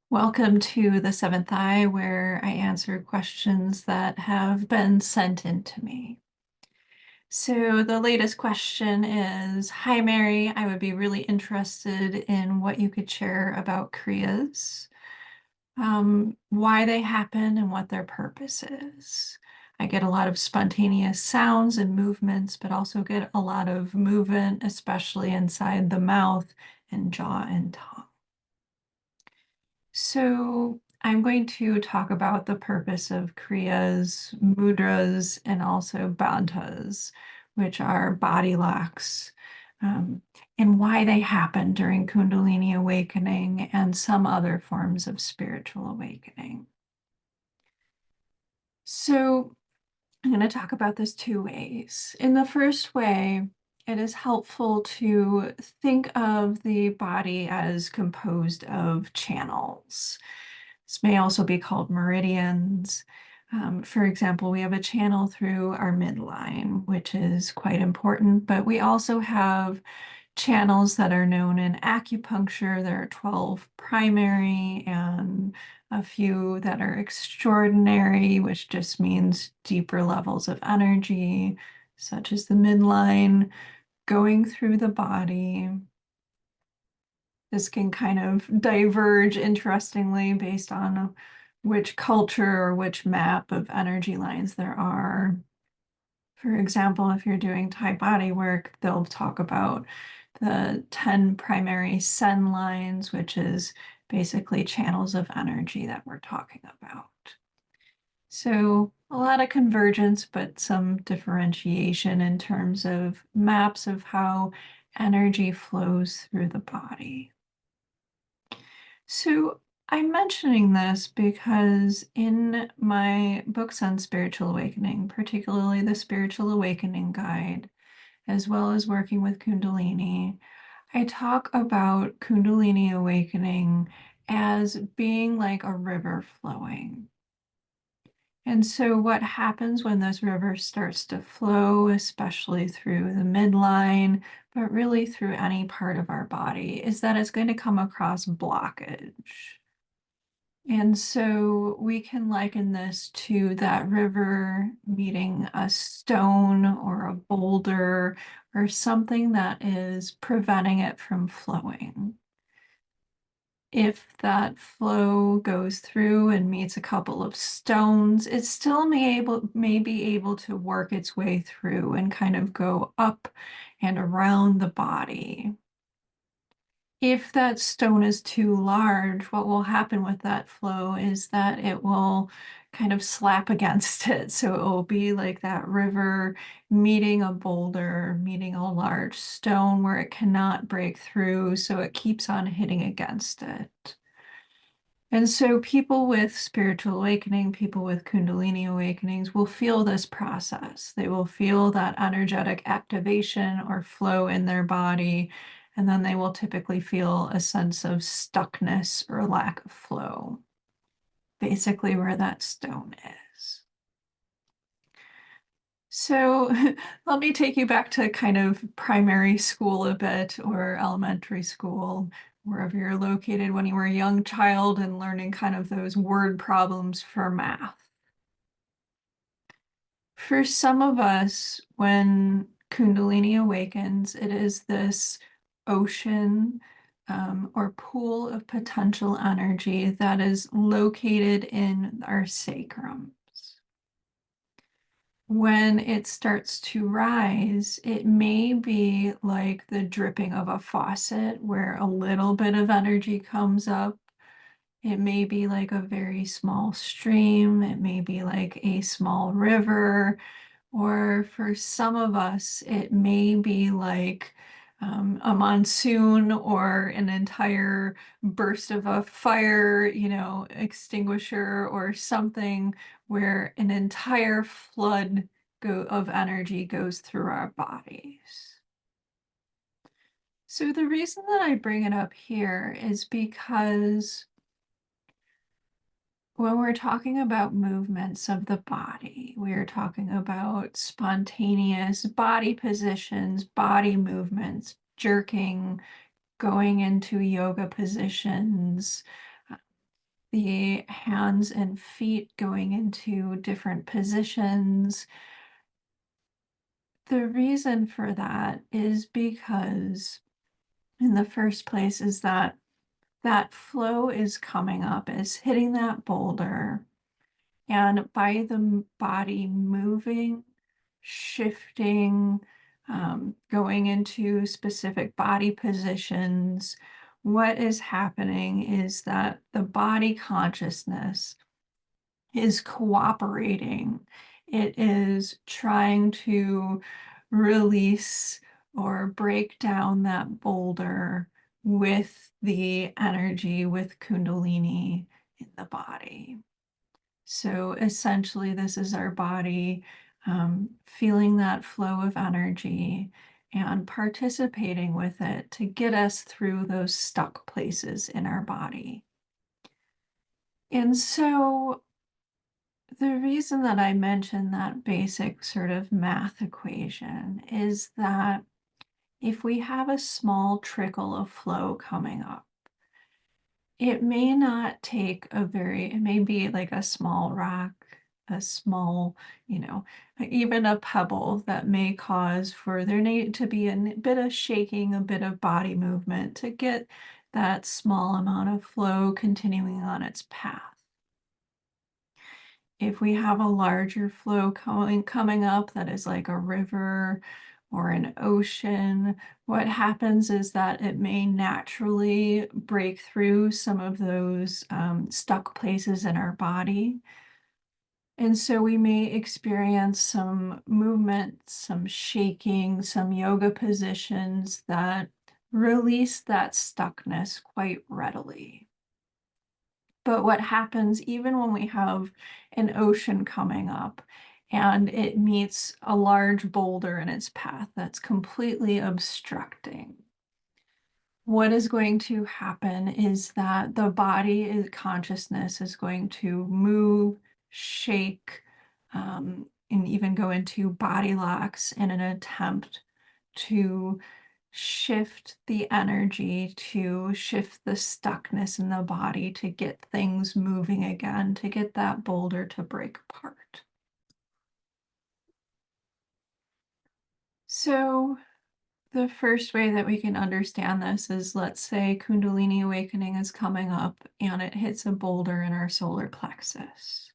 Welcome to the Seventh Eye, where I answer questions that have been sent in to me. So the latest question is, Hi Mary, I would be really interested in what you could share about kriyas, why they happen and what their purpose is. I get a lot of spontaneous sounds and movements, but also get a lot of movement, especially inside the mouth and jaw and tongue. So I'm going to talk about the purpose of kriyas, mudras, and also bandhas, which are body locks, um, and why they happen during Kundalini awakening and some other forms of spiritual awakening. So I'm going to talk about this two ways. In the first way, it is helpful to think of the body as composed of channels. This may also be called meridians. For example, we have a channel through our midline, which is quite important, but we also have channels that are known in acupuncture. There are 12 primary and a few that are extraordinary, which just means deeper levels of energy, such as the midline, going through the body. This can kind of diverge interestingly based on which culture or which map of energy lines there are. For example, if you're doing Thai body work, they'll talk about the 10 primary sen lines, which is basically channels of energy that we're talking about. So a lot of convergence, but some differentiation in terms of maps of how energy flows through the body. So I'm mentioning this because in my books on spiritual awakening, particularly the Spiritual Awakening Guide, as well as working with Kundalini, I talk about Kundalini awakening as being like a river flowing. And so what happens when this river starts to flow, especially through the midline, but really through any part of our body, is that it's going to come across blockage. And so we can liken this to that river meeting a stone or a boulder or something that is preventing it from flowing. If that flow goes through and meets a couple of stones, it still may be able to work its way through and kind of go up and around the body. If that stone is too large, what will happen with that flow is that it will kind of slap against it. So it will be like that river meeting a boulder, meeting a large stone where it cannot break through. So it keeps on hitting against it. And so people with spiritual awakening, people with Kundalini awakenings will feel this process. They will feel that energetic activation or flow in their body, and then they will typically feel a sense of stuckness or lack of flow, basically where that stone is. So let me take you back to kind of primary school a bit, or elementary school, wherever you're located when you were a young child and learning kind of those word problems for math. For some of us, when Kundalini awakens, it is this ocean or pool of potential energy that is located in our sacrum. When it starts to rise, it may be like the dripping of a faucet where a little bit of energy comes up. It may be like a very small stream. It may be like a small river. Or for some of us, it may be like a monsoon or an entire burst of a fire, extinguisher or something where an entire flood of energy goes through our bodies. So the reason that I bring it up here is because when we're talking about movements of the body, we're talking about spontaneous body positions, body movements, jerking, going into yoga positions, the hands and feet going into different positions. The reason for that is because, in the first place, is that that flow is coming up, is hitting that boulder. And by the body moving, shifting, going into specific body positions, what is happening is that the body consciousness is cooperating. It is trying to release or break down that boulder with the energy, with Kundalini in the body. So essentially, this is our body feeling that flow of energy and participating with it to get us through those stuck places in our body. And so the reason that I mentioned that basic sort of math equation is that if we have a small trickle of flow coming up, it may not take it may be like a small rock, a small, even a pebble that may cause for there need to be a bit of shaking, a bit of body movement to get that small amount of flow continuing on its path. If we have a larger flow coming up that is like a river or an ocean, what happens is that it may naturally break through some of those stuck places in our body. And so we may experience some movement, some shaking, some yoga positions that release that stuckness quite readily. But what happens even when we have an ocean coming up and it meets a large boulder in its path that's completely obstructing? What is going to happen is that the consciousness is going to move, shake, and even go into body locks in an attempt to shift the energy, to shift the stuckness in the body, to get things moving again, to get that boulder to break apart. So the first way that we can understand this is, let's say Kundalini awakening is coming up and it hits a boulder in our solar plexus.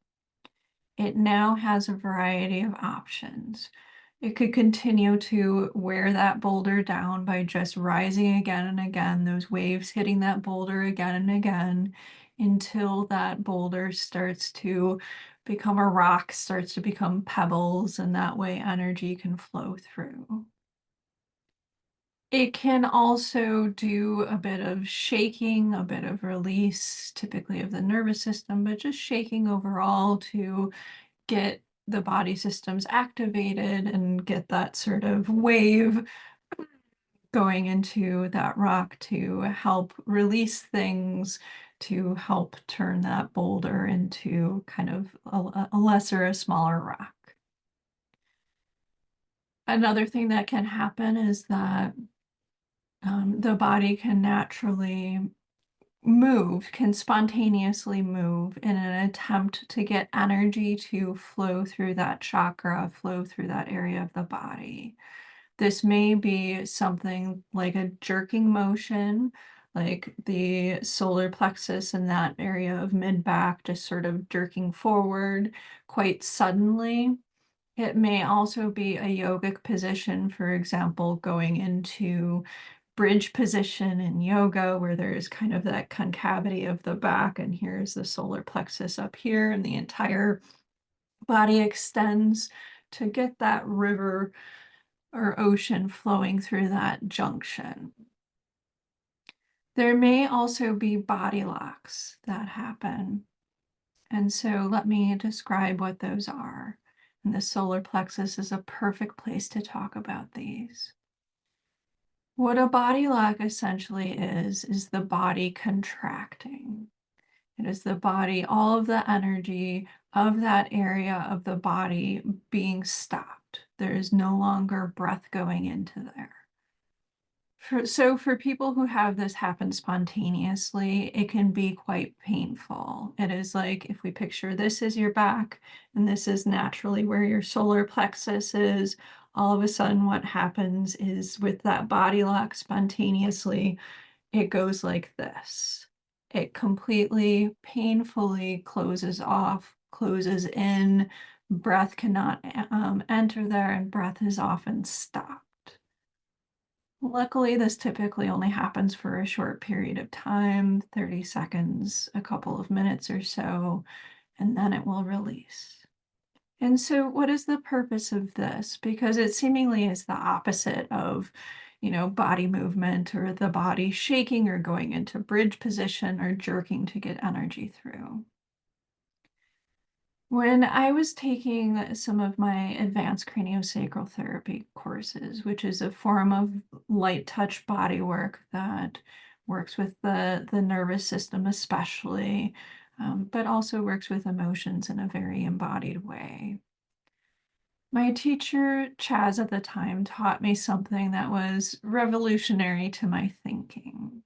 It now has a variety of options. It could continue to wear that boulder down by just rising again and again, those waves hitting that boulder again and again, until that boulder starts to become a rock, starts to become pebbles, and that way energy can flow through. It can also do a bit of shaking, a bit of release, typically of the nervous system, but just shaking overall to get the body systems activated and get that sort of wave going into that rock to help release things, to help turn that boulder into kind of a smaller rock. Another thing that can happen is that the body can naturally can spontaneously move in an attempt to get energy to flow through that chakra, flow through that area of the body. This may be something like a jerking motion, like the solar plexus in that area of mid-back, just sort of jerking forward quite suddenly. It may also be a yogic position, for example, going into bridge position in yoga, where there's kind of that concavity of the back, and here's the solar plexus up here, and the entire body extends to get that river or ocean flowing through that junction. There may also be body locks that happen. And so let me describe what those are. And the solar plexus is a perfect place to talk about these. What a body lock essentially is the body contracting. It is the body, all of the energy of that area of the body being stopped. There is no longer breath going into there. So for people who have this happen spontaneously, it can be quite painful. It is like if we picture this is your back and this is naturally where your solar plexus is, all of a sudden what happens is with that body lock spontaneously, it goes like this. It completely painfully closes off, closes in, breath cannot enter there, and breath is often stopped. Luckily, this typically only happens for a short period of time, 30 seconds, a couple of minutes or so, and then it will release. And so, what is the purpose of this? Because it seemingly is the opposite of, body movement or the body shaking or going into bridge position or jerking to get energy through. When I was taking some of my advanced craniosacral therapy courses, which is a form of light touch body work that works with the nervous system, especially, but also works with emotions in a very embodied way. My teacher, Chaz, at the time, taught me something that was revolutionary to my thinking.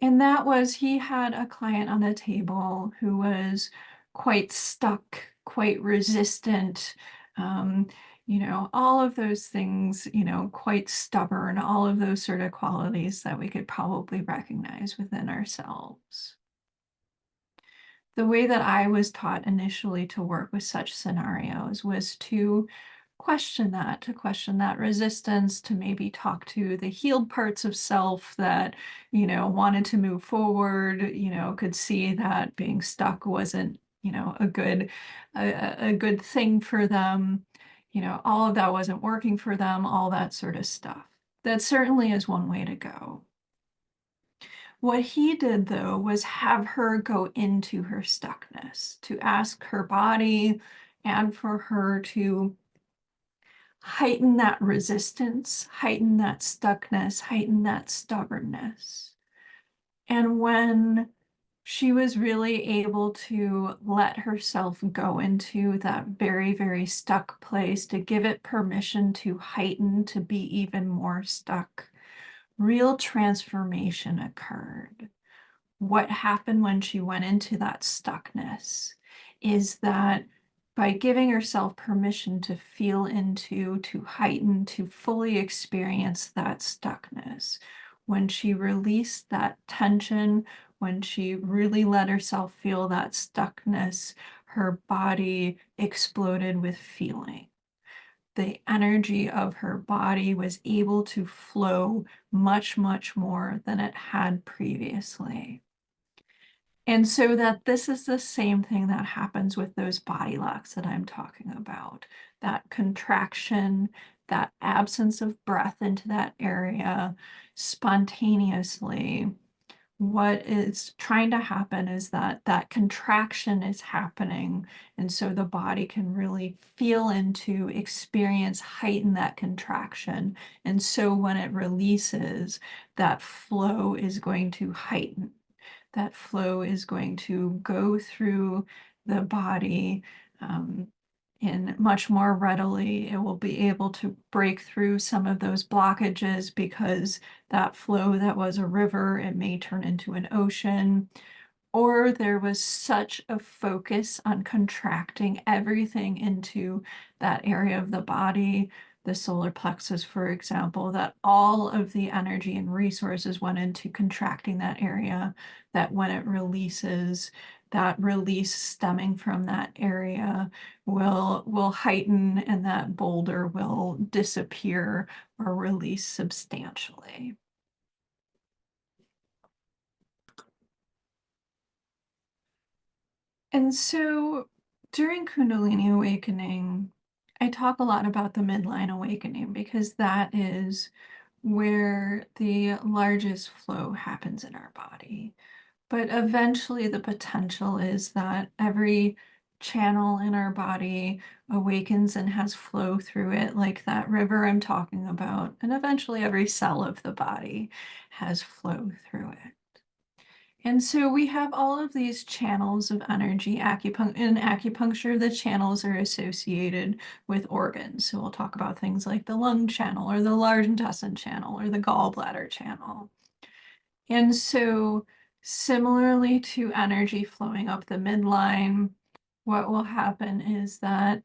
And that was he had a client on the table who was quite stuck, quite resistant, um, all of those things, quite stubborn, all of those sort of qualities that we could probably recognize within ourselves. The way that I was taught initially to work with such scenarios was to to question that resistance, to maybe talk to the healed parts of self that, wanted to move forward, could see that being stuck wasn't, a good thing for them. All of that wasn't working for them, all that sort of stuff. That certainly is one way to go. What he did, though, was have her go into her stuckness, to ask her body and for her to heighten that resistance, heighten that stuckness, heighten that stubbornness. And when she was really able to let herself go into that very, very stuck place, to give it permission to heighten, to be even more stuck, real transformation occurred. What happened when she went into that stuckness is that by giving herself permission to feel into, to heighten, to fully experience that stuckness, when she released that tension, when she really let herself feel that stuckness, her body exploded with feeling. The energy of her body was able to flow much, much more than it had previously. And so that this is the same thing that happens with those body locks that I'm talking about. That contraction, that absence of breath into that area spontaneously. What is trying to happen is that that contraction is happening. And so the body can really feel into, experience, heighten that contraction. And so when it releases, that flow is going to heighten. That flow is going to go through the body in much more readily. It will be able to break through some of those blockages because that flow that was a river, it may turn into an ocean. Or there was such a focus on contracting everything into that area of the body, the solar plexus, for example, that all of the energy and resources went into contracting that area, that when it releases, that release stemming from that area will heighten and that boulder will disappear or release substantially. And so during Kundalini awakening, I talk a lot about the midline awakening because that is where the largest flow happens in our body. But eventually, the potential is that every channel in our body awakens and has flow through it, like that river I'm talking about. And eventually, every cell of the body has flow through it. And so we have all of these channels of energy. In acupuncture, the channels are associated with organs. So we'll talk about things like the lung channel or the large intestine channel or the gallbladder channel. And so similarly to energy flowing up the midline, what will happen is that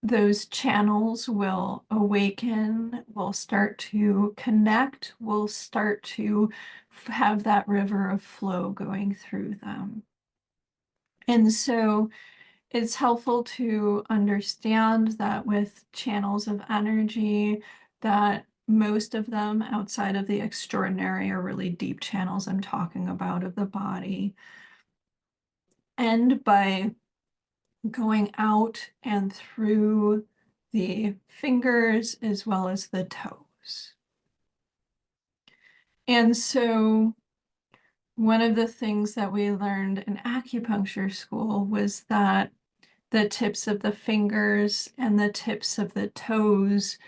those channels will awaken, will start to connect, will start to have that river of flow going through them. And so it's helpful to understand that with channels of energy, that most of them outside of the extraordinary or really deep channels I'm talking about of the body end by going out and through the fingers as well as the toes. And so one of the things that we learned in acupuncture school was that the tips of the fingers and the tips of the toes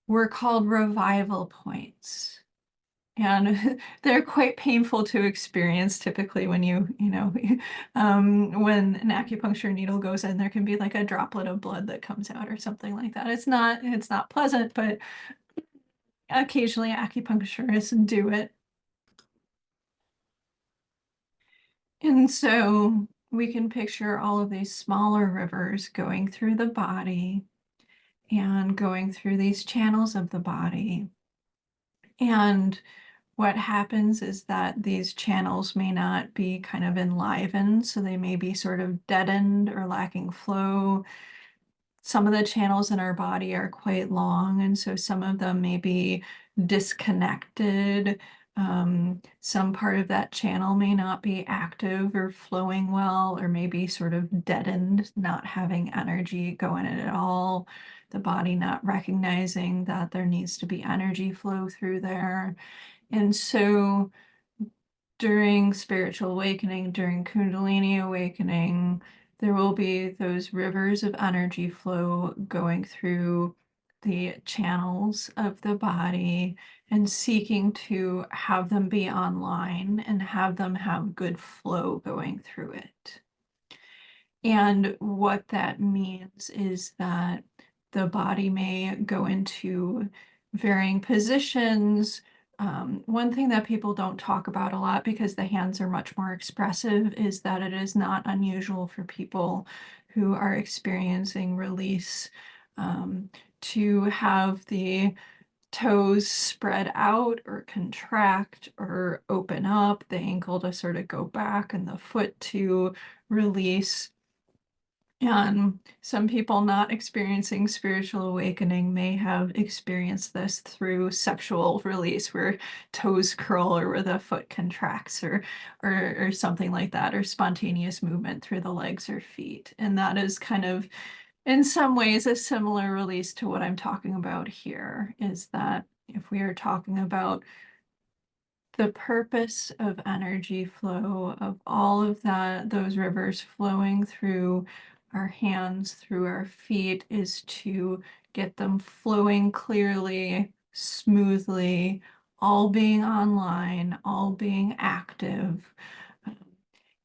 were called revival points. And they're quite painful to experience typically when when an acupuncture needle goes in, there can be like a droplet of blood that comes out or something like that. It's not pleasant, but occasionally acupuncturists do it. And so we can picture all of these smaller rivers going through the body and going through these channels of the body. And what happens is that these channels may not be kind of enlivened, so they may be sort of deadened or lacking flow. Some of the channels in our body are quite long, and so some of them may be disconnected. Some part of that channel may not be active or flowing well, or maybe sort of deadened, not having energy go in it at all. The body not recognizing that there needs to be energy flow through there. And so during spiritual awakening, during Kundalini awakening, there will be those rivers of energy flow going through the channels of the body and seeking to have them be online and have them have good flow going through it. And what that means is that the body may go into varying positions. One thing that people don't talk about a lot because the hands are much more expressive is that it is not unusual for people who are experiencing release to have the toes spread out or contract or open up, the ankle to sort of go back and the foot to release. And some people not experiencing spiritual awakening may have experienced this through sexual release, where toes curl or where the foot contracts or something like that, or spontaneous movement through the legs or feet. And that is kind of, in some ways, a similar release to what I'm talking about here, is that if we are talking about the purpose of energy flow, of all of those rivers flowing through our hands, through our feet, is to get them flowing clearly, smoothly, all being online, all being active,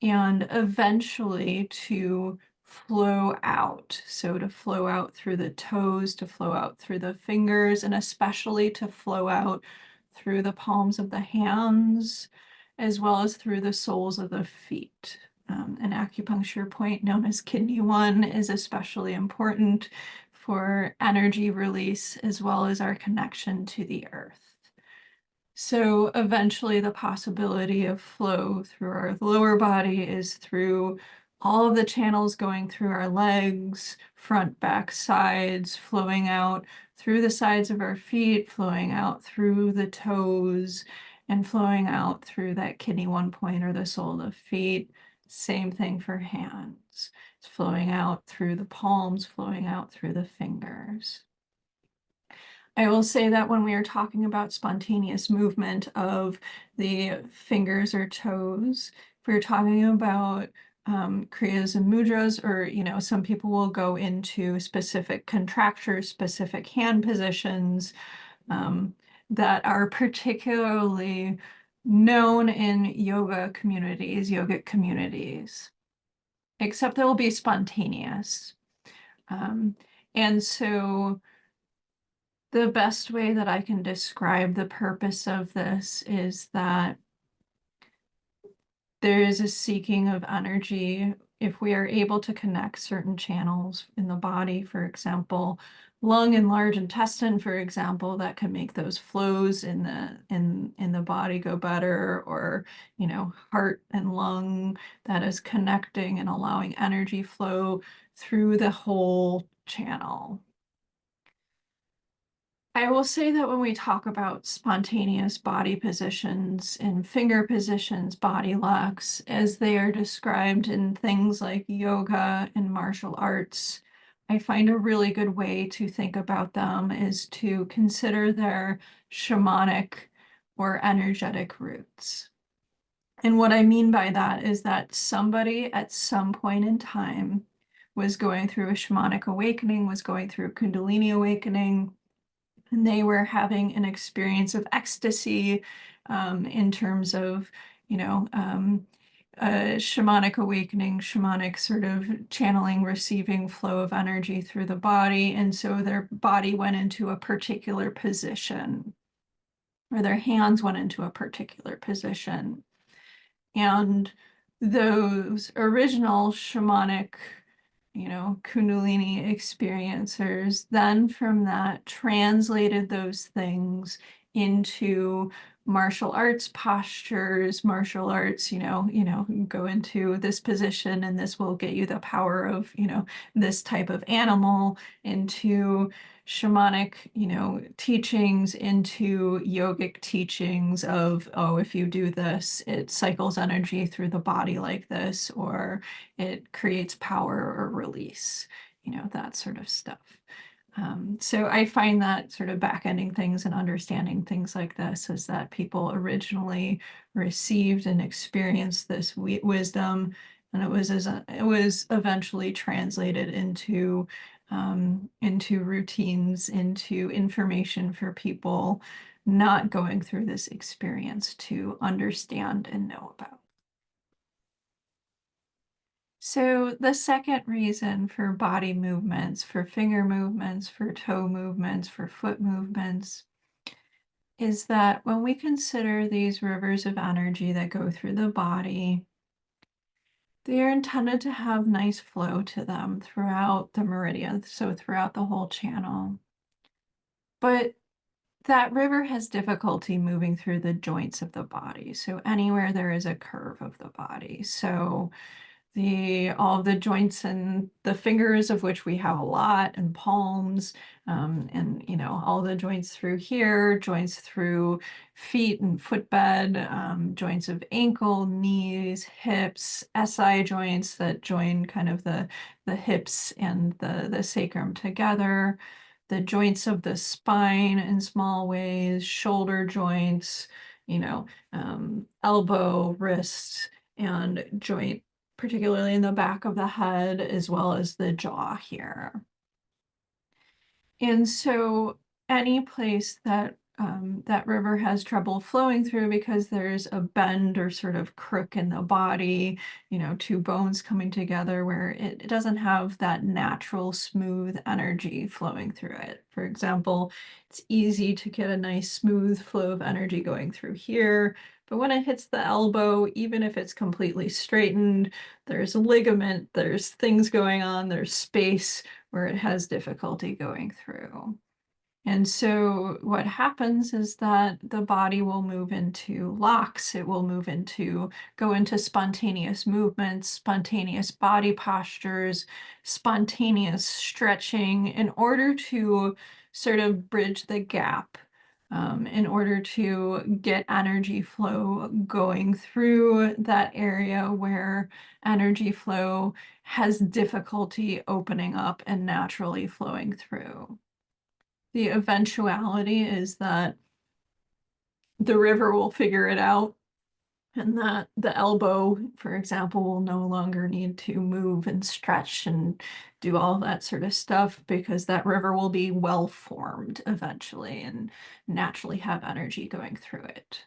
and eventually to flow out. So to flow out through the toes, to flow out through the fingers, and especially to flow out through the palms of the hands, as well as through the soles of the feet. An acupuncture point known as kidney 1 is especially important for energy release as well as our connection to the earth. So eventually the possibility of flow through our lower body is through all of the channels going through our legs, front, back, sides, flowing out through the sides of our feet, flowing out through the toes, and flowing out through that kidney 1 point or the sole of the feet. Same thing for hands. It's flowing out through the palms, flowing out through the fingers. I will say that when we are talking about spontaneous movement of the fingers or toes, if we're talking about kriyas and mudras, or some people will go into specific contractures, specific hand positions that are particularly known in yoga communities, yogic communities, except they will be spontaneous. Um, and so the best way that I can describe the purpose of this is that there is a seeking of energy. If we are able to connect certain channels in the body, for example, lung and large intestine, for example, that can make those flows in the body go better, or heart and lung, that is connecting and allowing energy flow through the whole channel. I will say that when we talk about spontaneous body positions and finger positions, body locks, as they are described in things like yoga and martial arts, I find a really good way to think about them is to consider their shamanic or energetic roots. And what I mean by that is that somebody at some point in time was going through a shamanic awakening, was going through a Kundalini awakening, and they were having an experience of ecstasy, in terms of, a shamanic awakening, shamanic sort of channeling, receiving flow of energy through the body. And so their body went into a particular position, or their hands went into a particular position. And those original shamanic, Kundalini experiencers, then from that translated those things into martial arts postures, martial arts, go into this position and this will get you the power of, this type of animal, into shamanic, teachings, into yogic teachings of, oh, if you do this, it cycles energy through the body like this, or it creates power or release, that sort of stuff. So I find that sort of back-ending things and understanding things like this is that people originally received and experienced this wisdom, and it was eventually translated into routines, into information for people not going through this experience to understand and know about. So the second reason for body movements, for finger movements, for toe movements, for foot movements, is that when we consider these rivers of energy that go through the body, they are intended to have nice flow to them throughout the meridian, so throughout the whole channel. But that river has difficulty moving through the joints of the body, so anywhere there is a curve of the body. So all the joints and the fingers, of which we have a lot, and palms, and all the joints through here, joints through feet and footbed, joints of ankle, knees, hips, SI joints that join kind of the hips and the sacrum together, the joints of the spine in small ways, shoulder joints, elbow, wrist, and joint, particularly in the back of the head, as well as the jaw here. And so any place that that river has trouble flowing through because there's a bend or sort of crook in the body, two bones coming together, where it doesn't have that natural smooth energy flowing through it. For example, it's easy to get a nice smooth flow of energy going through here, but when it hits the elbow, even if it's completely straightened, there's a ligament, there's things going on, there's space where it has difficulty going through. And so what happens is that the body will move into locks. It will go into spontaneous movements, spontaneous body postures, spontaneous stretching, in order to sort of bridge the gap, in order to get energy flow going through that area where energy flow has difficulty opening up and naturally flowing through. The eventuality is that the river will figure it out, and that the elbow, for example, will no longer need to move and stretch and do all that sort of stuff, because that river will be well formed eventually and naturally have energy going through it.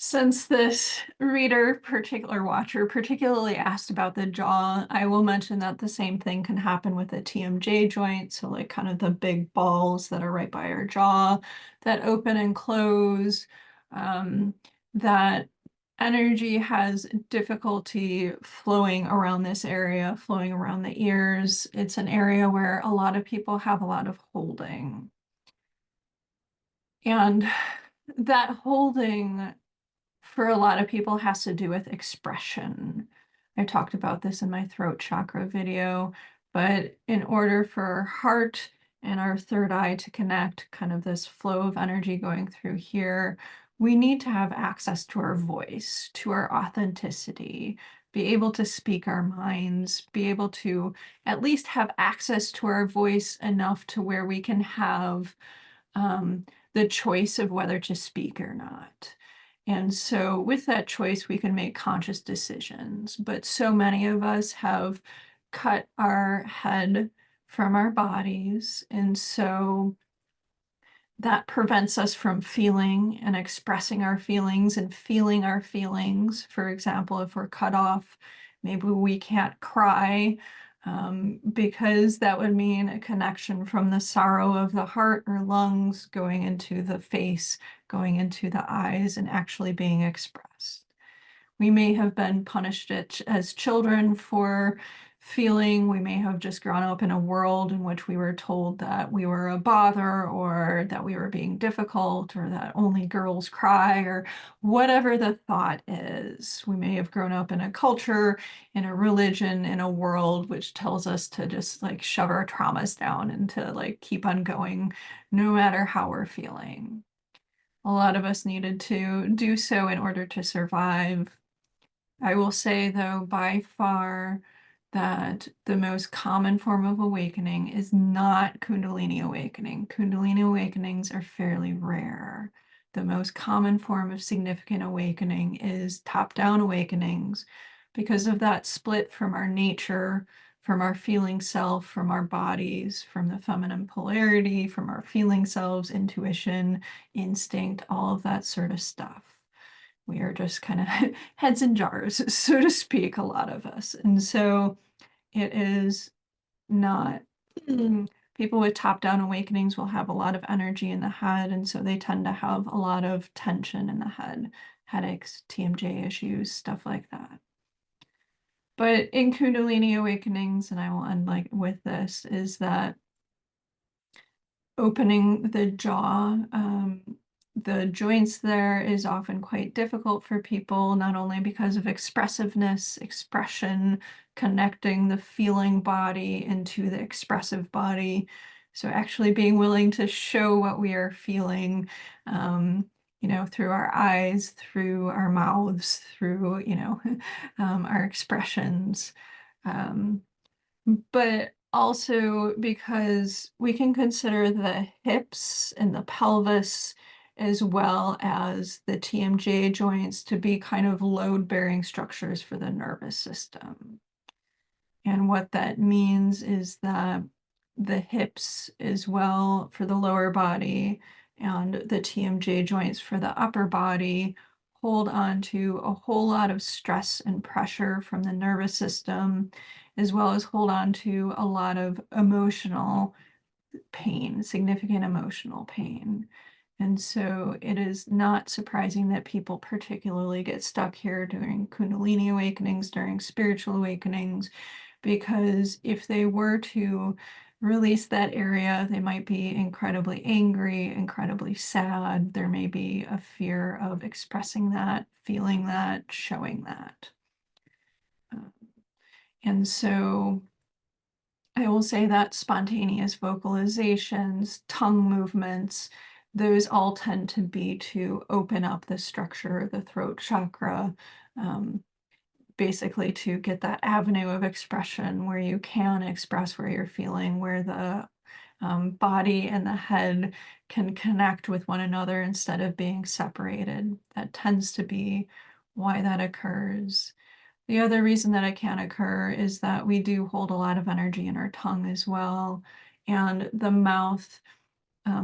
Since this reader, particular watcher, particularly asked about the jaw, I will mention that the same thing can happen with the TMJ joint. So like kind of the big balls that are right by our jaw that open and close, that energy has difficulty flowing around this area, flowing around the ears. It's an area where a lot of people have a lot of holding. And that holding for a lot of people has to do with expression. I talked about this in my throat chakra video, but in order for our heart and our third eye to connect, kind of this flow of energy going through here, we need to have access to our voice, to our authenticity, be able to speak our minds, be able to at least have access to our voice enough to where we can have the choice of whether to speak or not. And so with that choice, we can make conscious decisions. But so many of us have cut our head from our bodies. And so that prevents us from feeling and expressing our feelings and feeling our feelings. For example, if we're cut off, maybe we can't cry because that would mean a connection from the sorrow of the heart or lungs going into the face, going into the eyes, and actually being expressed. We may have been punished as children for feeling. We may have just grown up in a world in which we were told that we were a bother or that we were being difficult or that only girls cry or whatever the thought is. We may have grown up in a culture, in a religion, in a world which tells us to just like shove our traumas down and to like keep on going no matter how we're feeling. A lot of us needed to do so in order to survive. I will say, though, by far that the most common form of awakening is not Kundalini awakening. Kundalini awakenings are fairly rare. The most common form of significant awakening is top-down awakenings because of that split from our nature, from our feeling self, from our bodies, from the feminine polarity, from our feeling selves, intuition, instinct, all of that sort of stuff. We are just kind of heads in jars, so to speak, a lot of us. And so it is not, people with top-down awakenings will have a lot of energy in the head, and so they tend to have a lot of tension in the head, headaches, TMJ issues, stuff like that. But in Kundalini awakenings, and I will end like with this, is that opening the jaw, the joints there is often quite difficult for people, not only because of expressiveness, expression, connecting the feeling body into the expressive body. So actually being willing to show what we are feeling, through our eyes, through our mouths, through, our expressions. But also because we can consider the hips and the pelvis as well as the TMJ joints to be kind of load-bearing structures for the nervous system. And what that means is that the hips as well for the lower body and the TMJ joints for the upper body hold on to a whole lot of stress and pressure from the nervous system, as well as hold on to a lot of emotional pain, significant emotional pain. And so it is not surprising that people particularly get stuck here during Kundalini awakenings, during spiritual awakenings, because if they were to release that area, they might be incredibly angry, incredibly sad. There may be a fear of expressing that, feeling that, showing that. And so I will say that spontaneous vocalizations, tongue movements, those all tend to be to open up the structure, the throat chakra, basically to get that avenue of expression where you can express where you're feeling, where the body and the head can connect with one another instead of being separated. That tends to be why that occurs. The other reason that it can occur is that we do hold a lot of energy in our tongue as well. And the mouth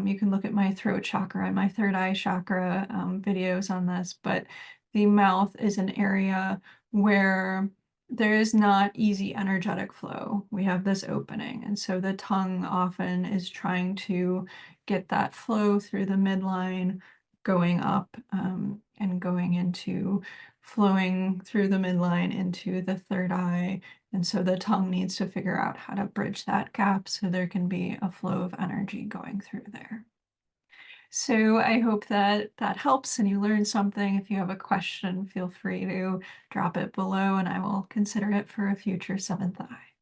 You can look at my throat chakra and my third eye chakra videos on this, but the mouth is an area where there is not easy energetic flow. We have this opening, and so the tongue often is trying to get that flow through the midline, going up and going into flowing through the midline into the third eye. And so the tongue needs to figure out how to bridge that gap so there can be a flow of energy going through there. So I hope that that helps and you learned something. If you have a question, feel free to drop it below and I will consider it for a future seventh eye.